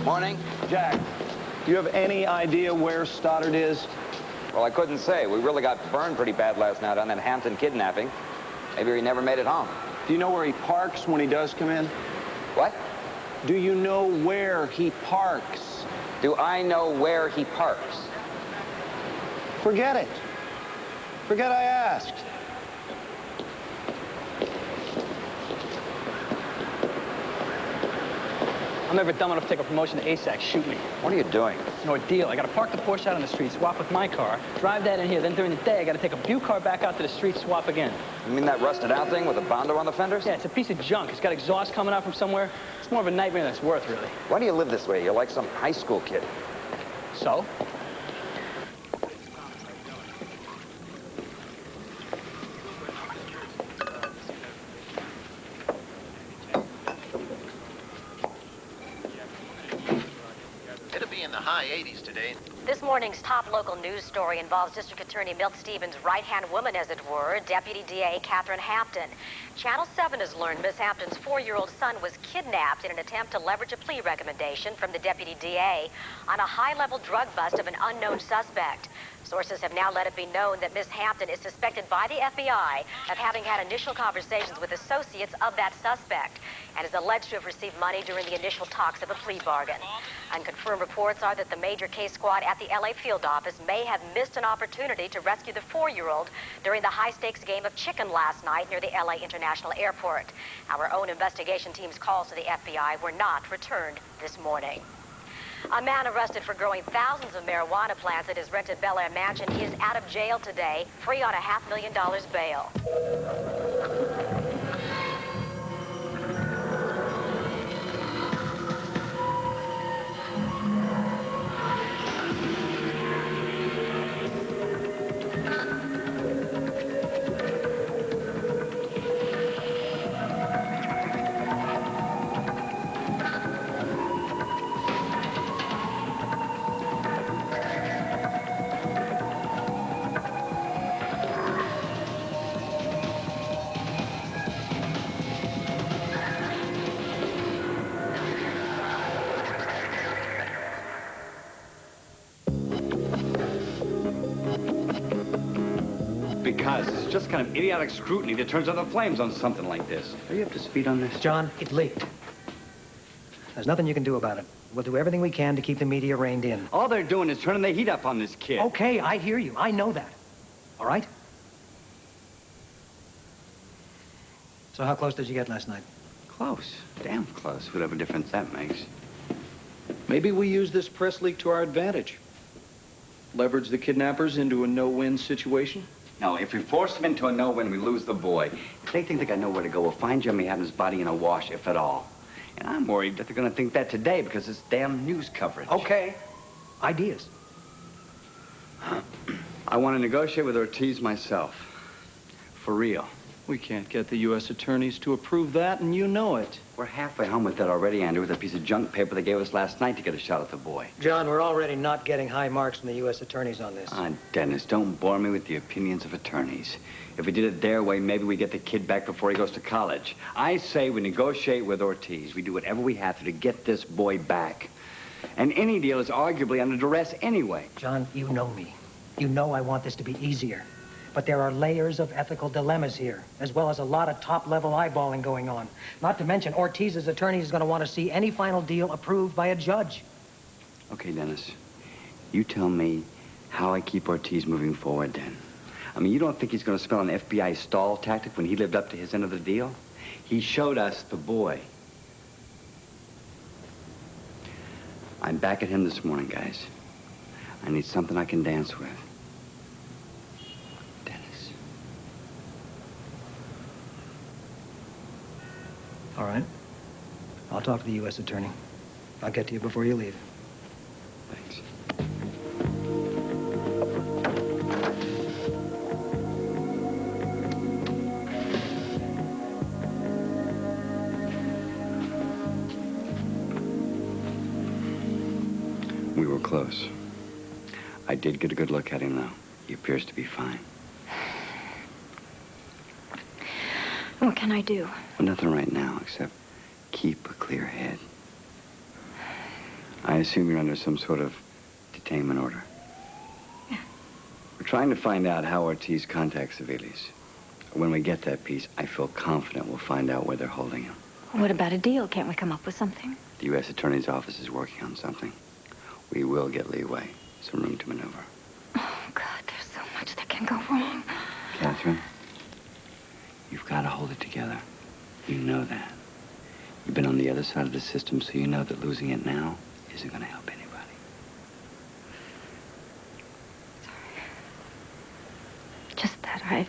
Morning. Jack, do you have any idea where Stoddard is? Well, I couldn't say. We really got burned pretty bad last night on that Hampton kidnapping. Maybe he never made it home. Do you know where he parks when he does come in? What? Do you know where he parks? Do I know where he parks? Forget it. Forget I asked. I'm ever dumb enough to take a promotion to ASAC. Shoot me. What are you doing? It's an ordeal. I got to park the Porsche out on the street, swap with my car, drive that in here. Then during the day, I got to take a Buick car back out to the street, swap again. You mean that rusted out thing with a Bondo on the fenders? Yeah, it's a piece of junk. It's got exhaust coming out from somewhere. It's more of a nightmare than it's worth, really. Why do you live this way? You're like some high school kid. So? High 80s today. This morning's top local news story involves District Attorney Milt Stevens' right-hand woman, as it were, Deputy DA Catherine Hampton. Channel 7 has learned Miss Hampton's 4-year-old son was kidnapped in an attempt to leverage a plea recommendation from the Deputy DA on a high-level drug bust of an unknown suspect. Sources have now let it be known that Miss Hampton is suspected by the FBI of having had initial conversations with associates of that suspect and is alleged to have received money during the initial talks of a plea bargain. Unconfirmed reports are that the major case squad at the LA field office may have missed an opportunity to rescue the 4-year-old during the high-stakes game of chicken last night near the LA International Airport. Our own investigation team's calls to the FBI were not returned this morning. A man arrested for growing thousands of marijuana plants at his rented Bel Air mansion is out of jail today, free on a $500,000 bail. Because it's just kind of idiotic scrutiny that turns on the flames on something like this. Are you up to speed on this? John, it leaked. There's nothing you can do about it. We'll do everything we can to keep the media reined in. All they're doing is turning the heat up on this kid. Okay, I hear you. I know that. All right? So how close did you get last night? Close. Damn close. Whatever difference that makes. Maybe we use this press leak to our advantage. Leverage the kidnappers into a no-win situation? No, if we force them into a no-win, we lose the boy. If they think they got nowhere to go, we'll find Jimmy Hampton's body in a wash, if at all. And I'm worried that they're going to think that today because it's damn news coverage. Okay. Ideas. I want to negotiate with Ortiz myself. For real. We can't get the U.S. attorneys to approve that, and you know it. We're halfway home with that already, Andrew, with a piece of junk paper they gave us last night to get a shot at the boy. John, we're already not getting high marks from the U.S. attorneys on this. Dennis, don't bore me with the opinions of attorneys. If we did it their way, maybe we get the kid back before he goes to college. I say we negotiate with Ortiz. We do whatever we have to get this boy back. And any deal is arguably under duress anyway. John, you know me. You know I want this to be easier. But there are layers of ethical dilemmas here, as well as a lot of top-level eyeballing going on. Not to mention, Ortiz's attorney is going to want to see any final deal approved by a judge. Okay, Dennis. You tell me how I keep Ortiz moving forward, then. I mean, you don't think he's going to spell an FBI stall tactic when he lived up to his end of the deal? He showed us the boy. I'm back at him this morning, guys. I need something I can dance with. All right. I'll talk to the U.S. attorney. I'll get to you before you leave. Thanks. We were close. I did get a good look at him, though. He appears to be fine. What can I do? Well, nothing right now, except keep a clear head. I assume you're under some sort of detainment order. Yeah. We're trying to find out how Ortiz contacts civilians. When we get that piece, I feel confident we'll find out where they're holding him. What about a deal? Can't we come up with something? The U.S. Attorney's Office is working on something. We will get leeway, some room to maneuver. Oh, God, there's so much that can go wrong. Catherine, you've got to hold it together. You know that. You've been on the other side of the system, so you know that losing it now isn't going to help anybody. Just that I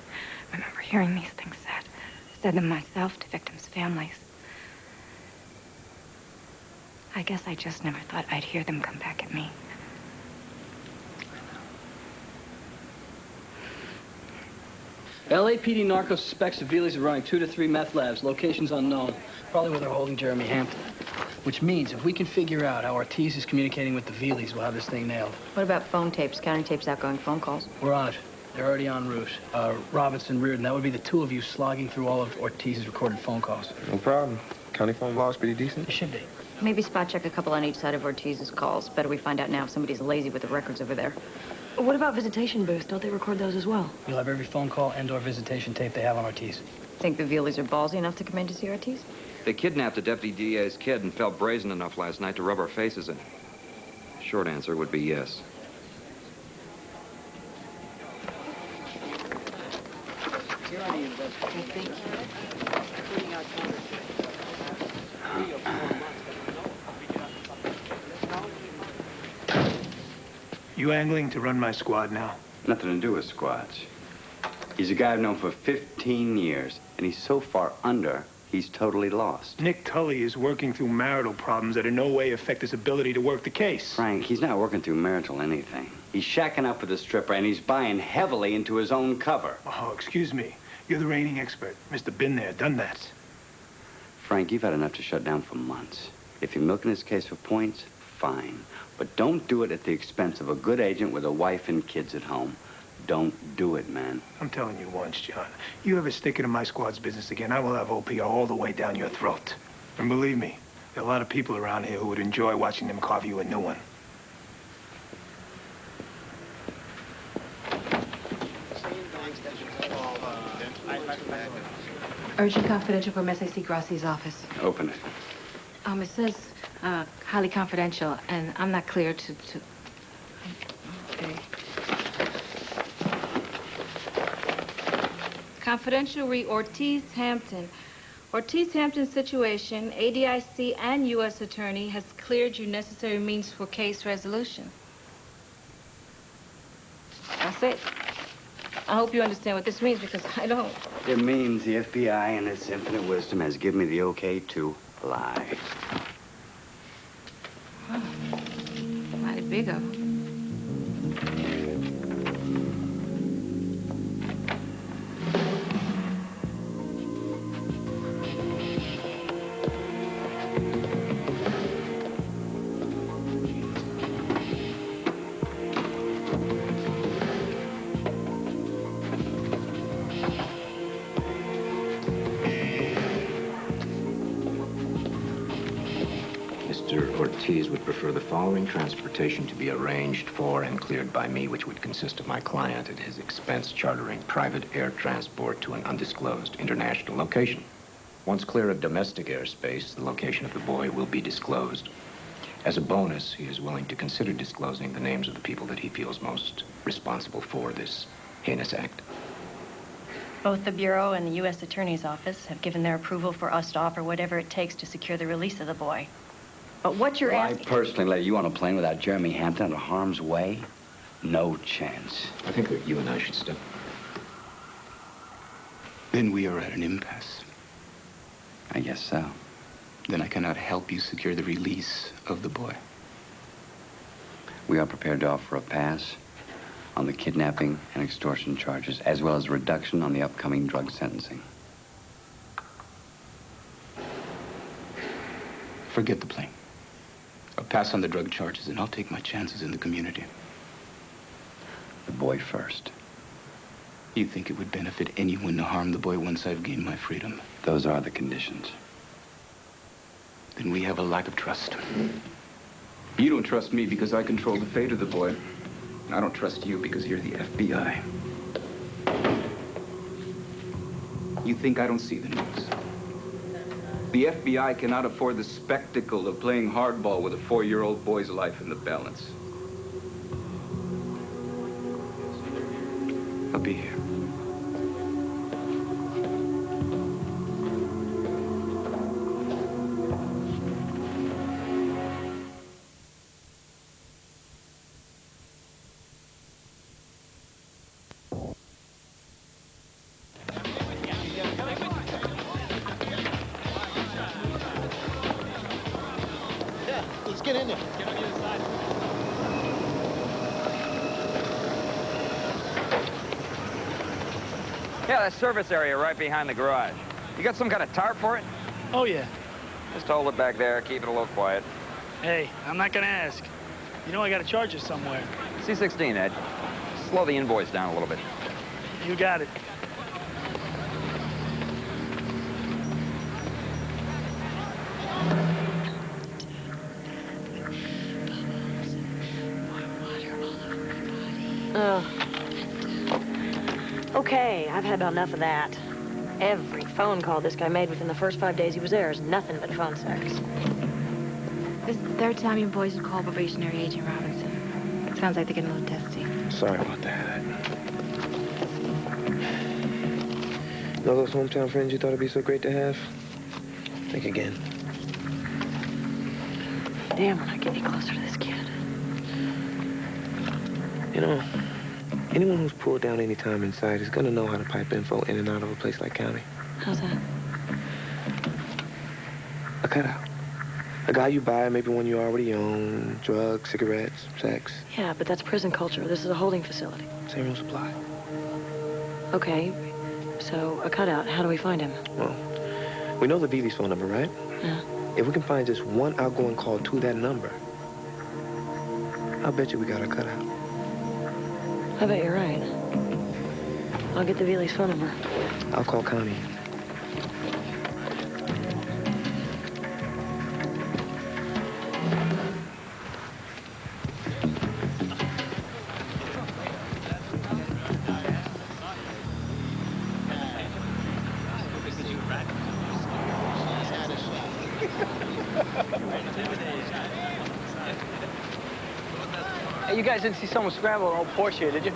remember hearing these things said them myself to victims' families. I guess I just never thought I'd hear them come back at me. LAPD narco suspects civilians are running 2 to 3 meth labs, locations unknown. Probably where they're holding Jeremy Hampton. Which means if we can figure out how Ortiz is communicating with the Vealies, we'll have this thing nailed. What about phone tapes, counting tapes, outgoing phone calls? We're on it. They're already en route. Robinson, Reardon, that would be the two of you slogging through all of Ortiz's recorded phone calls. No problem. County phone logs pretty decent. It should be. Maybe spot check a couple on each side of Ortiz's calls. Better we find out now if somebody's lazy with the records over there. What about visitation booths? Don't they record those as well? You'll have every phone call and/or visitation tape they have on Ortiz. Think the Vealies are ballsy enough to come in to see Ortiz? They kidnapped a deputy DA's kid and felt brazen enough last night to rub our faces in. Short answer would be yes. You angling to run my squad now? Nothing to do with squads. He's a guy I've known for 15 years, and he's so far under, he's totally lost. Nick Tully is working through marital problems that in no way affect his ability to work the case. Frank, he's not working through marital anything. He's shacking up with a stripper, and he's buying heavily into his own cover. Oh, excuse me. You're the reigning expert. Mr. Been there, done that. Frank, you've had enough to shut down for months. If you're milking this case for points, fine. But don't do it at the expense of a good agent with a wife and kids at home. Don't do it, man. I'm telling you once, John. You ever stick into my squad's business again, I will have OPO all the way down your throat. And believe me, there are a lot of people around here who would enjoy watching them carve you a new one. Urgent confidential from S.A.C. Grassi's office. Open it. It says highly confidential, and I'm not clear to... Okay. Confidential re Ortiz Hampton. Ortiz Hampton's situation, ADIC and U.S. Attorney has cleared you necessary means for case resolution. That's it. I hope you understand what this means, because I don't. It means the FBI in its infinite wisdom has given me the okay to lie. Wow. Mighty big of them. Ortiz would prefer the following transportation to be arranged for and cleared by me, which would consist of my client at his expense chartering private air transport to an undisclosed international location. Once clear of domestic airspace, the location of the boy will be disclosed. As a bonus, he is willing to consider disclosing the names of the people that he feels most responsible for this heinous act. Both the Bureau and the U.S. Attorney's Office have given their approval for us to offer whatever it takes to secure the release of the boy. But what you're asking... I personally let you on a plane without Jeremy Hampton out of harm's way? No chance. I think that you and I should step. Then we are at an impasse. I guess so. Then I cannot help you secure the release of the boy. We are prepared to offer a pass on the kidnapping and extortion charges, as well as a reduction on the upcoming drug sentencing. Forget the plane. I'll pass on the drug charges, and I'll take my chances in the community. The boy first. You think it would benefit anyone to harm the boy once I've gained my freedom? Those are the conditions. Then we have a lack of trust. You don't trust me because I control the fate of the boy. I don't trust you because you're the FBI. You think I don't see the news? The FBI cannot afford the spectacle of playing hardball with a 4-year-old boy's life in the balance. I'll be here. Get in there. Get on the other side. Yeah, that service area right behind the garage. You got some kind of tarp for it? Oh, yeah. Just hold it back there, keep it a little quiet. Hey, I'm not gonna ask. You know I gotta charge you somewhere. C-16, Ed. Slow the invoice down a little bit. You got it. Okay, I've had about enough of that. Every phone call this guy made within the first 5 days he was there is nothing but phone sex. This is the third time you boys have called probationary agent Robinson. Sounds like they're getting a little testy. Sorry about that. You know those hometown friends you thought it'd be so great to have? Think again. Damn, when I get any closer to this kid. You know, anyone who's pulled down any time inside is gonna know how to pipe info in and out of a place like county. How's that? A cutout. A guy you buy, maybe one you already own, drugs, cigarettes, sex. Yeah, but that's prison culture. This is a holding facility. Same rules apply. Okay, so a cutout. How do we find him? Well, we know the Beasley's phone number, right? Yeah. If we can find just one outgoing call to that number, I'll bet you we got a cutout. I bet you're right. I'll get the Beasley's phone number. I'll call Connie. Hey, you guys didn't see someone scramble an old Porsche here, did you?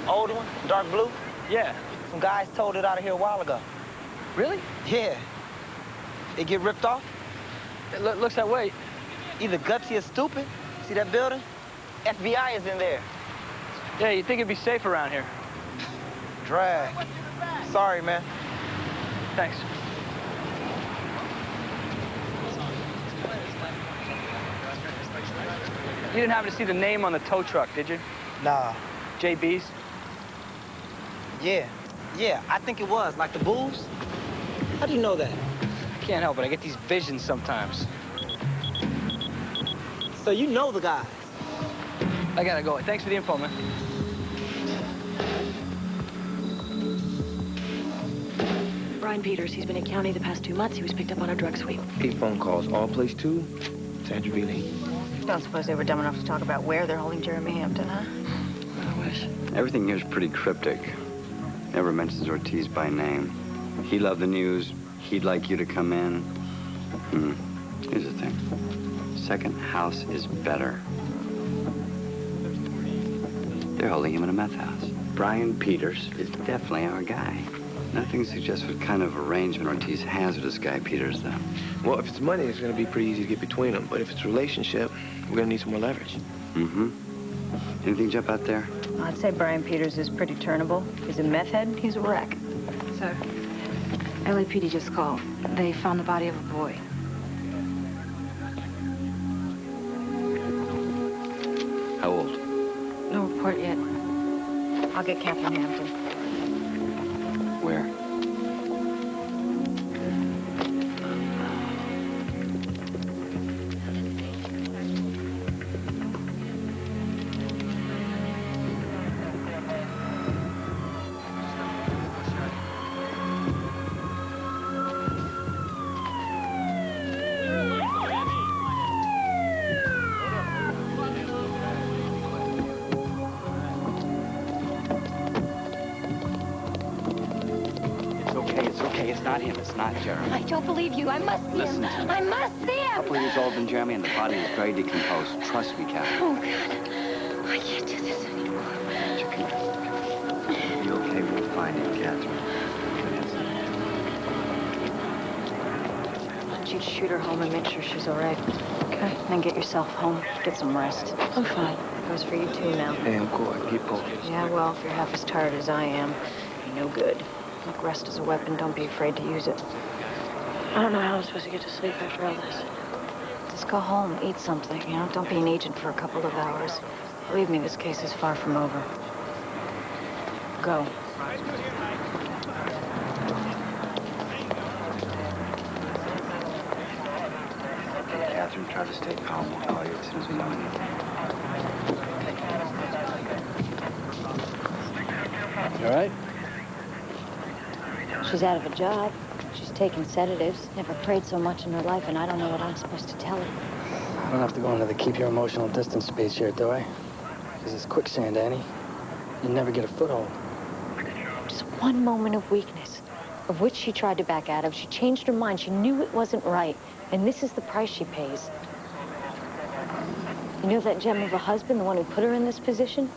Old one? Dark blue? Yeah. Some guys towed it out of here a while ago. Really? Yeah. It get ripped off? It looks that way. Either gutsy or stupid. See that building? FBI is in there. Yeah, you'd think it'd be safe around here. Drag. Sorry, man. Thanks. You didn't happen to see the name on the tow truck, did you? Nah. JB's? Yeah. Yeah, I think it was. Like the Bulls? How do you know that? I can't help it. I get these visions sometimes. So you know the guys? I gotta go. Thanks for the info, man. Brian Peters, he's been in county the past 2 months. He was picked up on a drug sweep. 8 phone calls, all place 2, Sandra Beasley. Don't suppose they were dumb enough to talk about where they're holding Jeremy Hampton, huh? I wish. Everything here's pretty cryptic. Never mentions Ortiz by name. He loved the news. He'd like you to come in. Here's the thing. Second house is better. They're holding him in a meth house. Brian Peters is definitely our guy. Nothing suggests what kind of arrangement Ortiz has with this guy Peters, though. Well, if it's money, it's gonna be pretty easy to get between them. But if it's a relationship, we're gonna need some more leverage. Anything jump out there? I'd say Brian Peters is pretty turnable. He's a meth head. He's a wreck. Sir, LAPD just called. They found the body of a boy. How old? No report yet. I'll get Catherine Hampton. Where? him. It's not Jeremy. I don't believe you. I must see Listen him. to me. I must see A him. couple of years older than Jeremy, and the body is very decomposed. Trust me, Catherine. Oh, God. I can't do this anymore. You'll be okay. We'll find him, Catherine. Why don't you shoot her home and make sure she's all right? Okay. And then get yourself home. Get some rest. I'm fine. Goes for you, too, now. Hey, I'm cool. I can keep going. Yeah, well, if you're half as tired as I am, you're no good. Look, rest is a weapon. Don't be afraid to use it. I don't know how I'm supposed to get to sleep after all this. Just go home, eat something, you know? Don't be an agent for a couple of hours. Believe me, this case is far from over. Go. Catherine, try to stay calm. We'll call you as soon as we know anything. You all right? She's out of a job. She's taking sedatives. Never prayed so much in her life, and I don't know what I'm supposed to tell her. I don't have to go into the keep your emotional distance speech here, do I? Because it's quicksand, Annie. You never get a foothold. Just one moment of weakness, of which she tried to back out of. She changed her mind. She knew it wasn't right, and this is the price she pays. You know that gem of a husband, the one who put her in this position?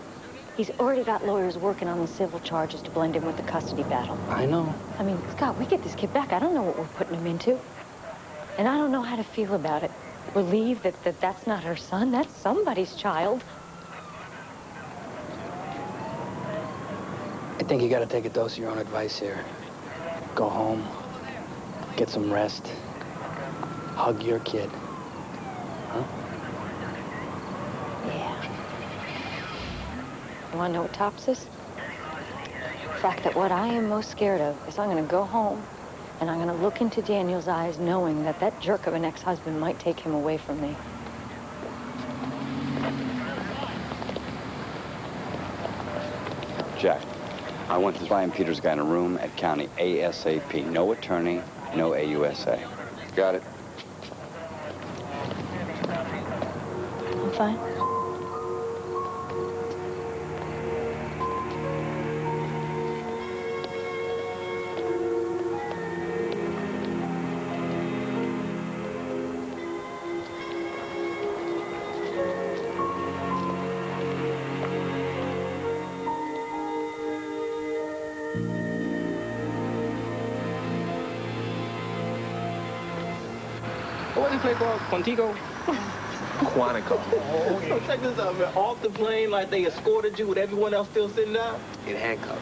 He's already got lawyers working on the civil charges to blend in with the custody battle. I know. I mean, Scott, we get this kid back. I don't know what we're putting him into. And I don't know how to feel about it. Relieved that that's not her son. That's somebody's child. I think you got to take a dose of your own advice here. Go home, get some rest, hug your kid. Huh? Yeah. You want to know what tops this? The fact that what I am most scared of is I'm going to go home and I'm going to look into Daniel's eyes knowing that that jerk of an ex-husband might take him away from me. Jack, I want this Brian Peters guy in a room at County ASAP. No attorney, no AUSA. Got it. I'm fine. What do you play called? Quantico? Quantico. Oh, so check this out, man. Off the plane, like they escorted you with everyone else still sitting down? In handcuffs.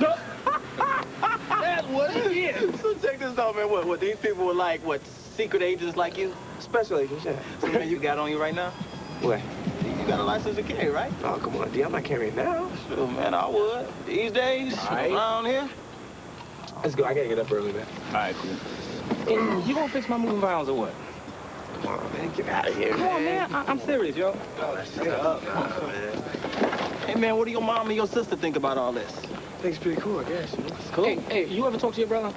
That's what it is. So check this out, man. What these people were like, what, secret agents like you? Special agents, yeah. So, man, you got on you right now? What? You got a license to carry, right? Oh, come on, D. I'm not carrying now. Sure, man, I would. These days, right. around here. Let's go. I gotta get up early, man. All right, cool. Hey, you gonna fix my moving violence or what? Come on, man. Get out of here, Come on, man. I'm serious, yo. Hey, man, what do your mom and your sister think about all this? I think it's pretty cool, I guess. It's cool. Hey, you ever talk to your brother?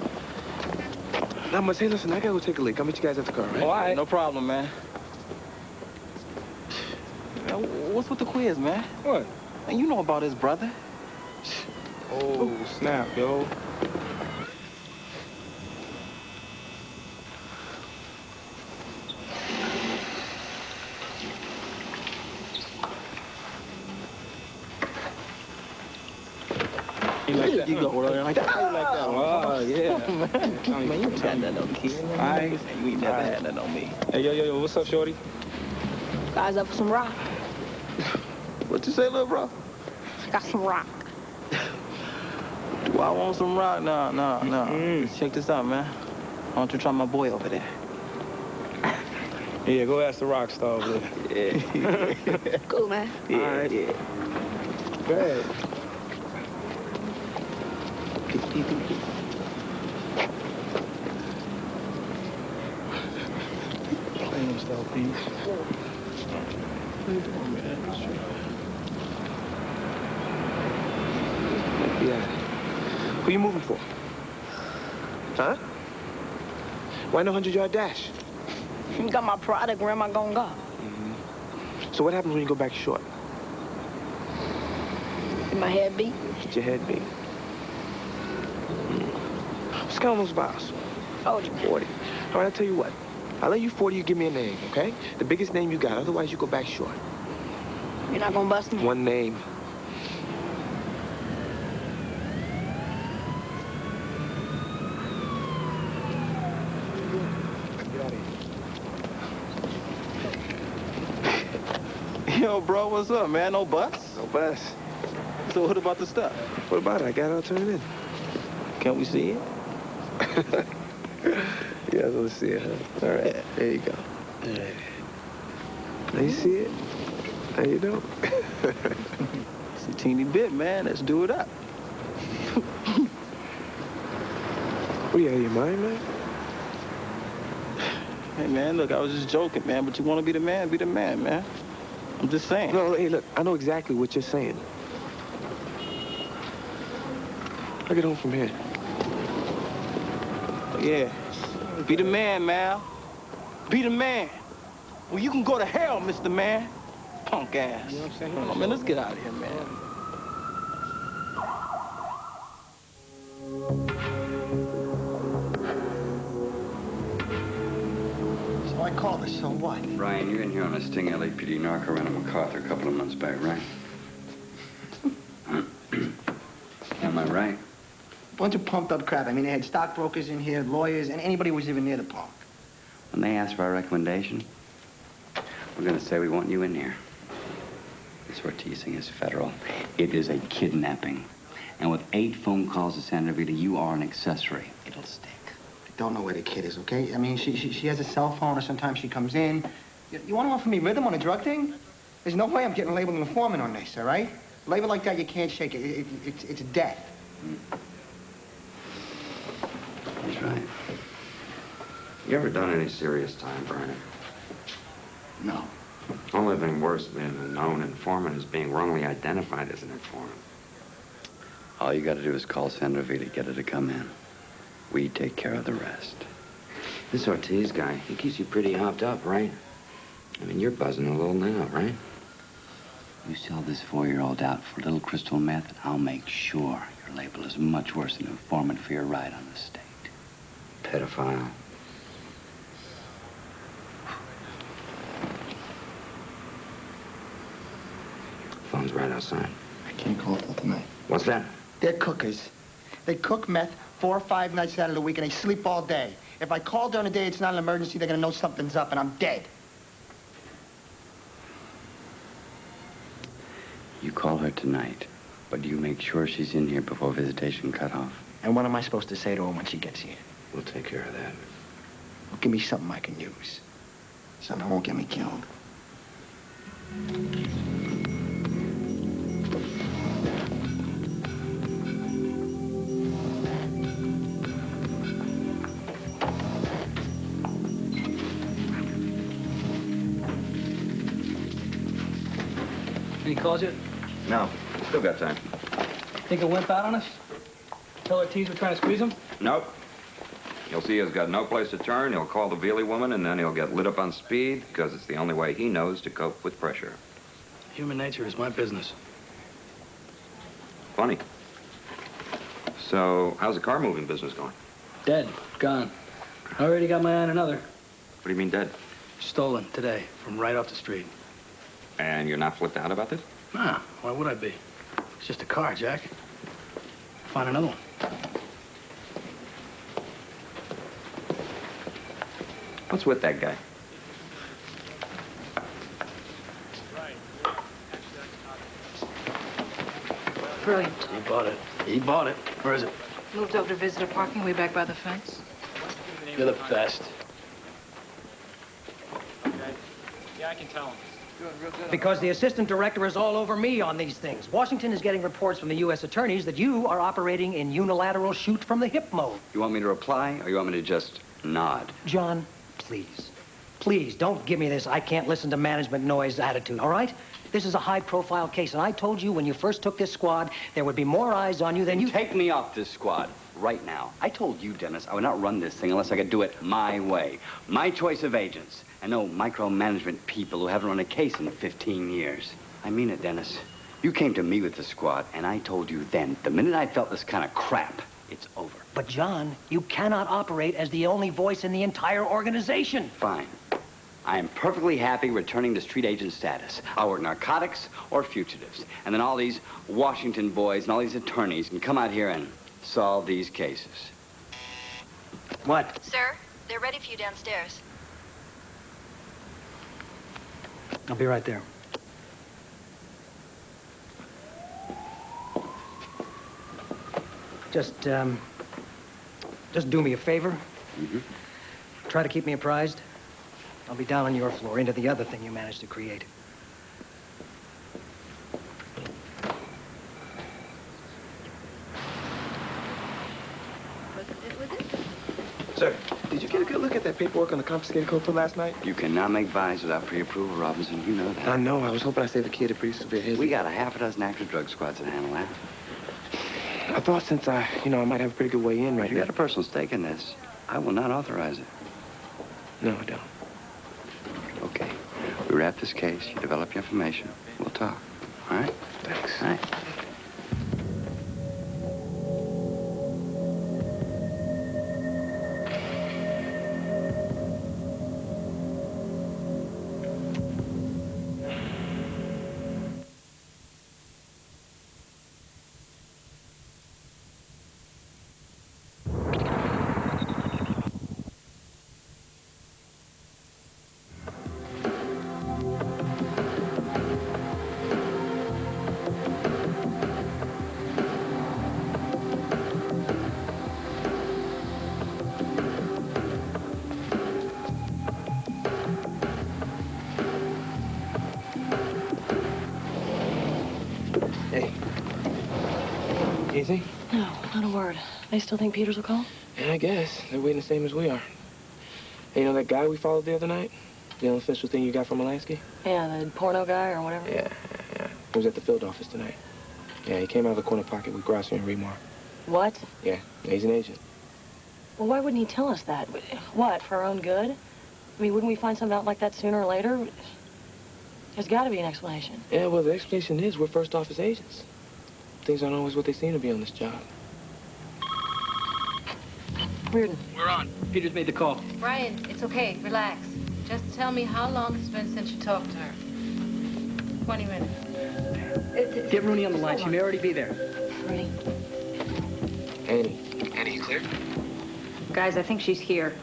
Not much. Hey, listen, I gotta go take a leak. I'll meet you guys at the car, right? All right. No problem, man. What's with the quiz, man? What? Man, you know about his brother. Oh, snap, yo. You like that? You go like that. You like that? Oh, yeah. Man, you got that on kid. All right. We never had that on me. Hey, yo, what's up, shorty? Guys up for some rock? What you say, little bro? Got some rock. Do I want some rock? No. Check this out, man. Why don't you try my boy over there? Yeah, go ask the rock star over there. Yeah. Cool, man. Yeah, All right. yeah. Go ahead. Plain style, please. What are you doing, man? Yeah. Who you moving for? Huh? Why no 100-yard dash? You got my product, where am I gonna go? So what happens when you go back short? Get my head beat? Get your head beat. Let's count those bottles. Told you. 40. All right, I'll tell you what. I'll let you 40, you give me a name, okay? The biggest name you got, otherwise you go back short. You're not gonna bust me? One name. Yo, bro, what's up, man? No bus? No bus. So what about the stuff? What about it? I got it. I'll turn it in. Can't we see it? Yeah, let's see it, huh? All right, there you go. Yeah. Now you see it? Now you don't. It's a teeny bit, man. Let's do it up. What, you out of your mind, man? Hey, man, look, I was just joking, man. But you want to be the man, man. I'm just saying. No, hey, look, I know exactly what you're saying. I'll get home from here. Yeah. Be the man, Mal. Be the man. Well, you can go to hell, Mr. Man. Punk ass. You know what I'm saying? Oh, man, let's get out of here, man. So I called her, so what? Brian, you're in here on a sting LAPD narco run at MacArthur a couple of months back, right? Am I right? Bunch of pumped up crap. I mean, they had stockbrokers in here, lawyers, and anybody who was even near the park. When they ask for our recommendation, we're going to say we want you in here. This Ortiz thing is federal. It is a kidnapping. And with 8 phone calls to Sandra Vita, you are an accessory. It'll stick. I don't know where the kid is, okay? I mean, she has a cell phone, or sometimes she comes in. You want to offer me rhythm on a drug thing? There's no way I'm getting labeled an informant on this, all right? A label like that, you can't shake it. It's death. That's right. You ever done any serious time, Brian? No. Only thing worse than a known informant is being wrongly identified as an informant. All you got to do is call Sandra Vita, get her to come in. We take care of the rest. This Ortiz guy, he keeps you pretty hopped up, right? I mean, you're buzzing a little now, right? You sell this 4-year-old out for a little crystal meth, and I'll make sure your label is much worse than an informant for your ride on the state. Pedophile. Phone's right outside. I can't call till tonight. What's that? They're cookers. They cook meth 4 or 5 nights out of the week, and they sleep all day. If I call during the day, it's not an emergency. They're gonna know something's up, and I'm dead. You call her tonight, but you make sure she's in here before visitation cut off. And what am I supposed to say to her when she gets here? We'll take care of that. Well, give me something I can use. Something that won't get me killed. Any calls yet? No. Still got time. Think it wimp out on us? Tell Ortiz we're trying to squeeze him? Nope. He'll see he's got no place to turn. He'll call the Veely woman, and then he'll get lit up on speed because it's the only way he knows to cope with pressure. Human nature is my business. Funny. So, how's the car moving business going? Dead. Gone. I already got my eye on another. What do you mean dead? Stolen today from right off the street. And you're not flipped out about this? Nah, why would I be? It's just a car, Jack. Find another one. What's with that guy? Brilliant. He bought it. He bought it. Where is it? Moved over to visitor parking, way back by the fence. You're the best. Yeah, I can tell him. Because the assistant director is all over me on these things. Washington is getting reports from the U.S. attorneys that you are operating in unilateral shoot-from-the-hip mode. You want me to reply, or you want me to just nod? John, please. Please, don't give me this I can't listen to management noise attitude, all right? This is a high-profile case, and I told you when you first took this squad, there would be more eyes on you than you... Take me off this squad right now. I told you, Dennis, I would not run this thing unless I could do it my way. My choice of agents. And no micromanagement people who haven't run a case in 15 years. I mean it, Dennis. You came to me with the squad, and I told you then, the minute I felt this kind of crap, it's over. But, John, you cannot operate as the only voice in the entire organization. Fine. I am perfectly happy returning to street agent status. I'll work narcotics or fugitives. And then all these Washington boys and all these attorneys can come out here and solve these cases. What? Sir, they're ready for you downstairs. I'll be right there. Just do me a favor. Mm-hmm. Try to keep me apprised. I'll be down on your floor into the other thing you managed to create. Sir, did you get a good look at that paperwork on the confiscated coat from last night? You cannot make buys without pre-approval, Robinson. You know that. I know. I was hoping I saved the kid a pretty severe hit. We got a half a dozen active drug squads that handle that. I thought since I might have a pretty good way in right You here. got a personal stake in this. I will not authorize it. No, I don't. Okay. We wrap this case. You develop your information. We'll talk. All right? Thanks. All right. Easy? No, not a word. They still think Peters will call? Yeah, I guess. They're waiting the same as we are. Hey, you know that guy we followed the other night? The unofficial thing you got from Molansky? Yeah, the porno guy or whatever? Yeah. He was at the field office tonight. Yeah, he came out of the corner pocket with Grossi and Remar. What? Yeah, he's an agent. Well, why wouldn't he tell us that? What, for our own good? I mean, wouldn't we find something out like that sooner or later? There's got to be an explanation. Yeah, well, the explanation is we're first office agents. Things aren't always what they seem to be on this job. Reardon. We're on. Peters made the call. Brian, it's okay. Relax. Just tell me how long it's been since you talked to her. 20 minutes. Get Rooney on the line. She may already be there. Rooney. Annie, you clear? Guys, I think she's here.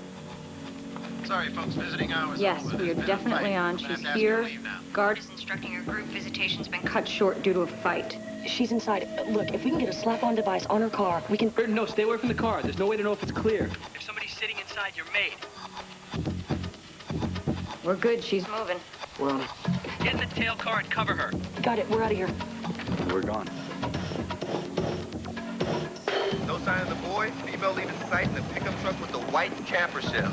Sorry, folks, visiting hours. Yes, we are definitely on. She's here. Guard is instructing her group. Visitation's been cut short due to a fight. She's inside. Look, if we can get a slap-on device on her car, we can... No, stay away from the car. There's no way to know if it's clear. If somebody's sitting inside, you're made. We're good. She's moving. We're on it. Get in the tail car and cover her. Got it. We're out of here. We're gone. No sign of the boy. Female leaving sight in the pickup truck with the white camper shell.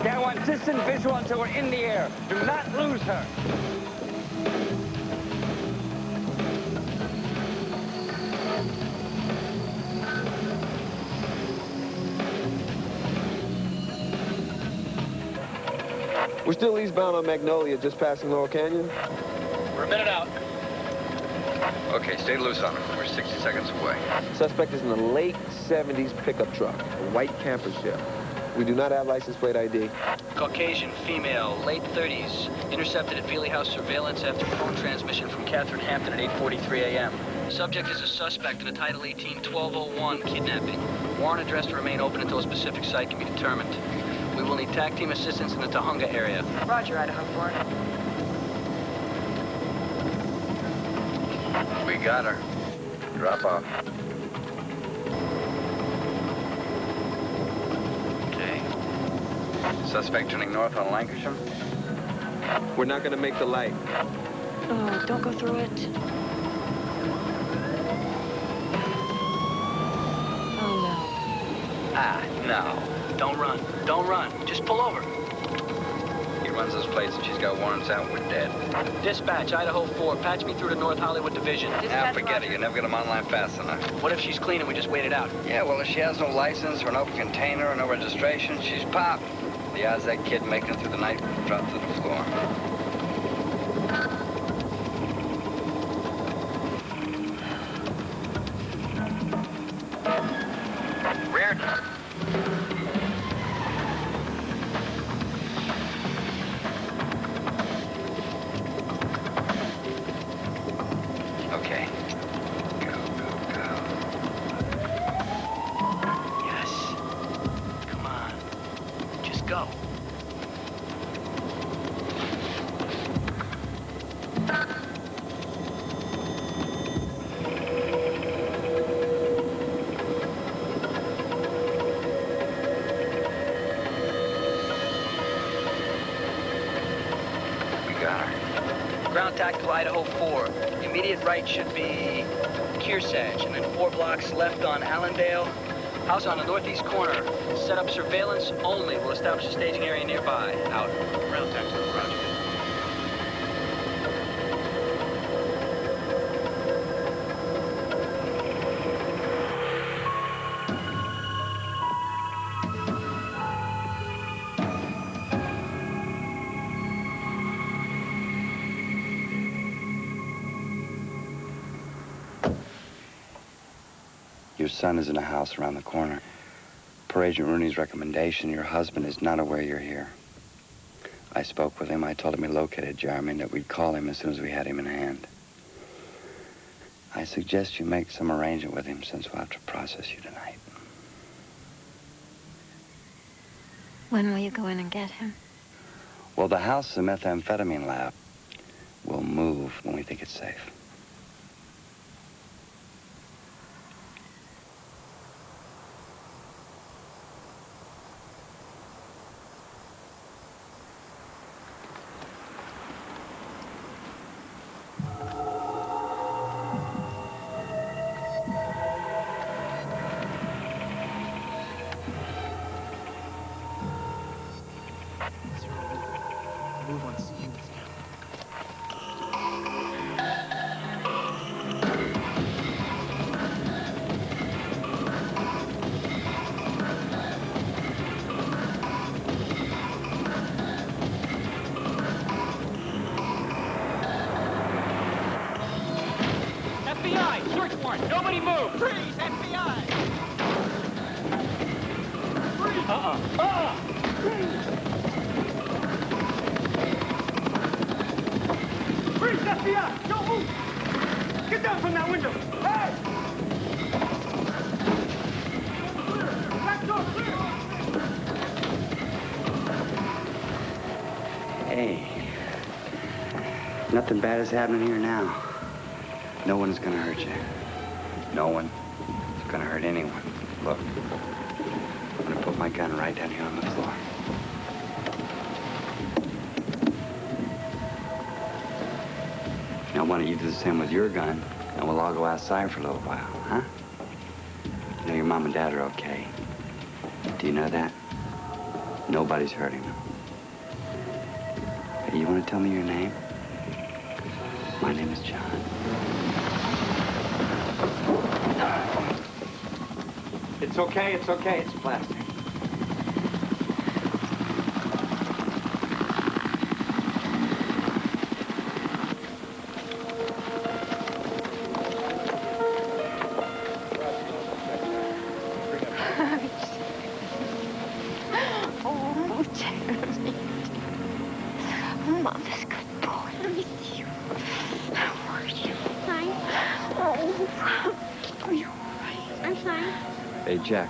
Get one distant visual until we're in the air. Do not lose her. We're still eastbound on Magnolia, just passing Laurel Canyon. We're a minute out. Okay, stay loose on him. We're 60 seconds away. Suspect is in a late 70s pickup truck, a white camper shell. We do not have license plate ID. Caucasian female, late 30s. Intercepted at Veely House surveillance after phone transmission from Catherine Hampton at 8:43 a.m. Subject is a suspect in a Title 18 1201 kidnapping. Warrant address to remain open until a specific site can be determined. We will need TAC team assistance in the Tahunga area. Roger, Idaho 4. We got her. Drop off. Okay. Suspect turning north on Lancashire. We're not going to make the light. Oh, don't go through it. Oh, no. Ah, no. Don't run. Don't run. Just pull over. He runs those plates and she's got warrants out. We're dead. Dispatch, Idaho 4. Patch me through to North Hollywood Division. Ah, forget it. You never get them online fast enough. What if she's clean and we just wait it out? Yeah, well, if she has no license or an open container or no registration, she's popped. The odds that kid making it through the night drop to the floor. Reardon, go. Ground tactical Idaho 4. Immediate right should be Kearsarge, and then 4 blocks left on Allendale. House on the northeast corner. Set up surveillance only. We'll establish a staging area nearby. Out. Ground tactical, roger. Your son is in a house around the corner. Per Agent Rooney's recommendation, your husband is not aware you're here. I spoke with him. I told him we located Jeremy and that we'd call him as soon as we had him in hand. I suggest you make some arrangement with him since we'll have to process you tonight. When will you go in and get him? Well, the house is a methamphetamine lab. We'll move when we think it's safe. FBI! Search warrant! Nobody move! Freeze! FBI! Freeze, FBI! Don't move! Get down from that window! Hey! Back door clear! Hey, nothing bad is happening here now. No one is gonna hurt you. No one is gonna hurt anyone. Look, I'm gonna put my gun right down here on the floor. Now, why don't you do the same with your gun, and we'll all go outside for a little while, huh? You know your mom and dad are okay. Do you know that? Nobody's hurting them. Hey, you want to tell me your name? My name is John. It's okay, it's okay. It's plastic. Oh, Jeremy. Mama's good boy. Let me see you. How are you? Fine. Oh, are you all right? I'm fine. Hey, Jack.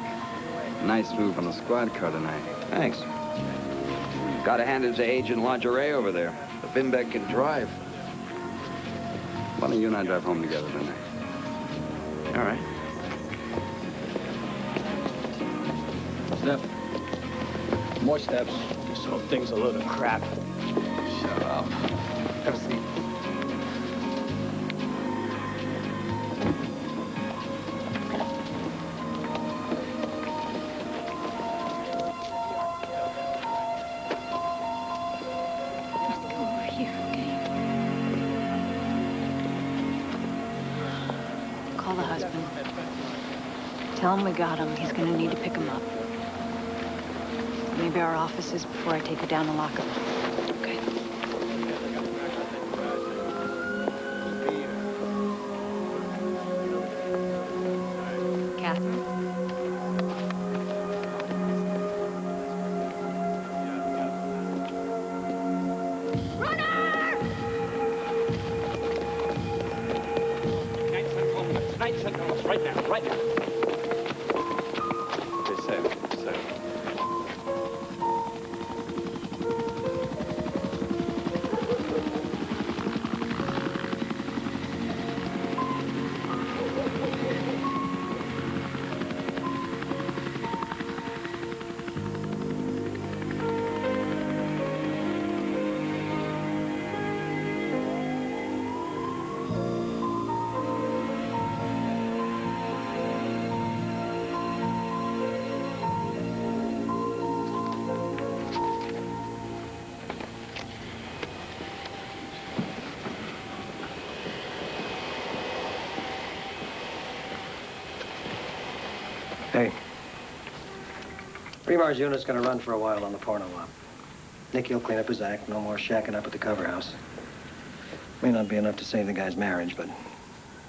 Nice move on the squad car tonight. Thanks. Gotta hand it to Agent Lingerie over there. The Bimbeck can drive. Why don't you and I drive home together tonight? All right. Step. More steps. This whole thing's a load of crap. Shut up. Have a seat. Call the husband. Tell him we got him. He's gonna need to pick him up. Maybe our offices before I take her down and lock him. Okay. Catherine? Night sentinels, right now, right now. Stay safe, stay safe. Hey. Remar's unit's gonna run for a while on the porno lot. Nicky'll clean up his act. No more shacking up at the cover house. May not be enough to save the guy's marriage, but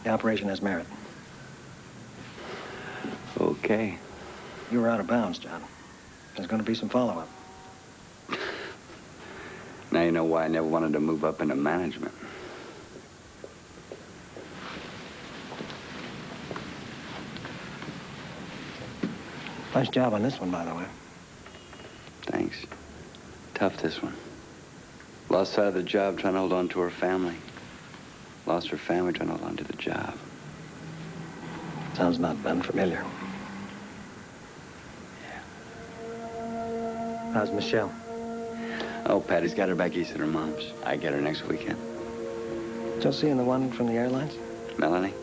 the operation has merit. Okay. You were out of bounds, John. There's gonna be some follow-up. Now you know why I never wanted to move up into management. Nice job on this one, by the way. Thanks. Tough, this one. Lost sight of the job trying to hold on to her family. Lost her family trying to hold on to the job. Sounds not unfamiliar. Yeah. How's Michelle? Oh, Patty's got her back east at her mom's. I get her next weekend. Still seeing the one from the airlines? Melanie?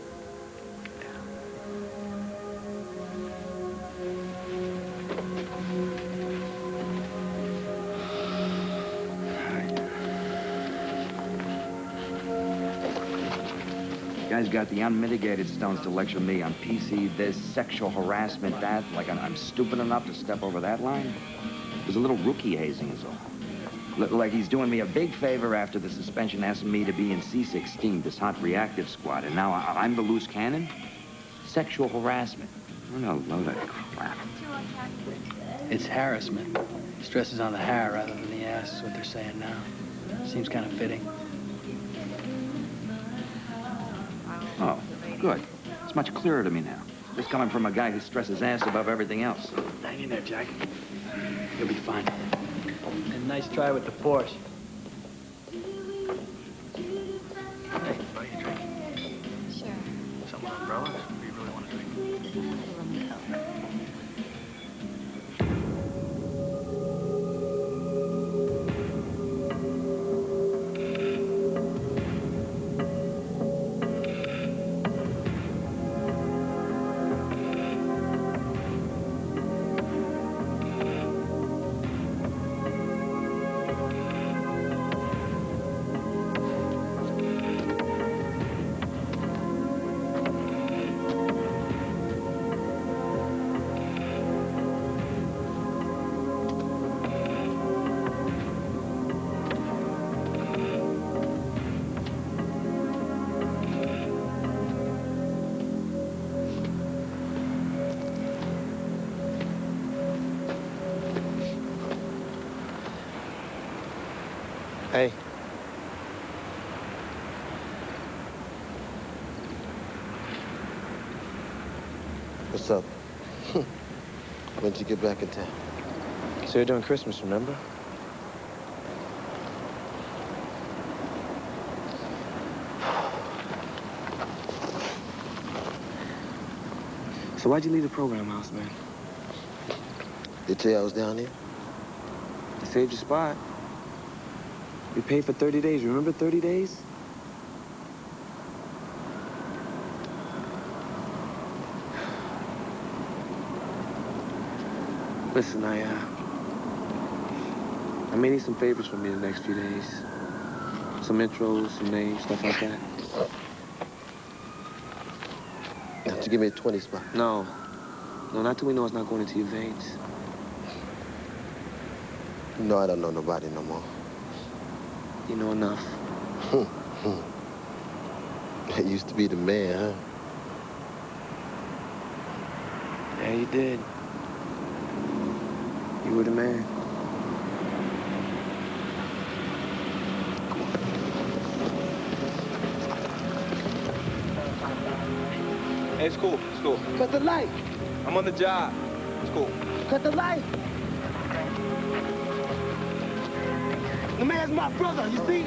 You guys got the unmitigated stones to lecture me on PC, this, sexual harassment, that, like I'm stupid enough to step over that line? There's a little rookie hazing is all. Like he's doing me a big favor after the suspension asking me to be in C-16, this hot reactive squad, and now I'm the loose cannon? Sexual harassment. Oh, no, load of crap. It's harassment. Stress is on the hair rather than the ass is what they're saying now. Seems kind of fitting. Oh, good. It's much clearer to me now. This coming from a guy who stresses ass above everything else. Hang in there, Jack. You'll be fine. And nice try with the Porsche. Hey, buy you a drink? Sure. Something with umbrella? Or do you really want to drink? Hey. What's up? When'd you get back in town? So you're doing Christmas, remember? So why'd you leave the program house, man? They tell you I was down there? They saved your spot. We paid for 30 days. Remember 30 days? Listen, I may need some favors from you the next few days. Some intros, some names, stuff like that. Now, you give me a 20 spot. No. No, not till we know it's not going into your veins. No, I don't know nobody no more. You know enough. I used to be the man, huh? Yeah, you did. You were the man. Hey, it's cool. It's cool. Cut the light. I'm on the job. It's cool. Cut the light. The man's my brother, you see?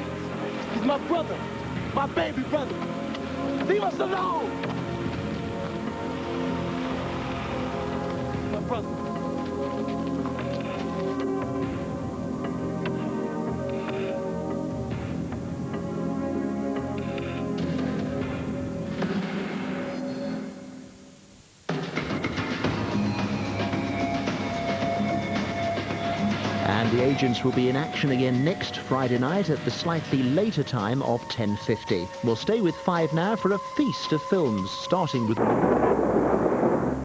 He's my brother. My baby brother. Leave us alone. My brother. And the agents will be in action again next Friday night at the slightly later time of 10:50. We'll stay with 5 now for a feast of films, starting with...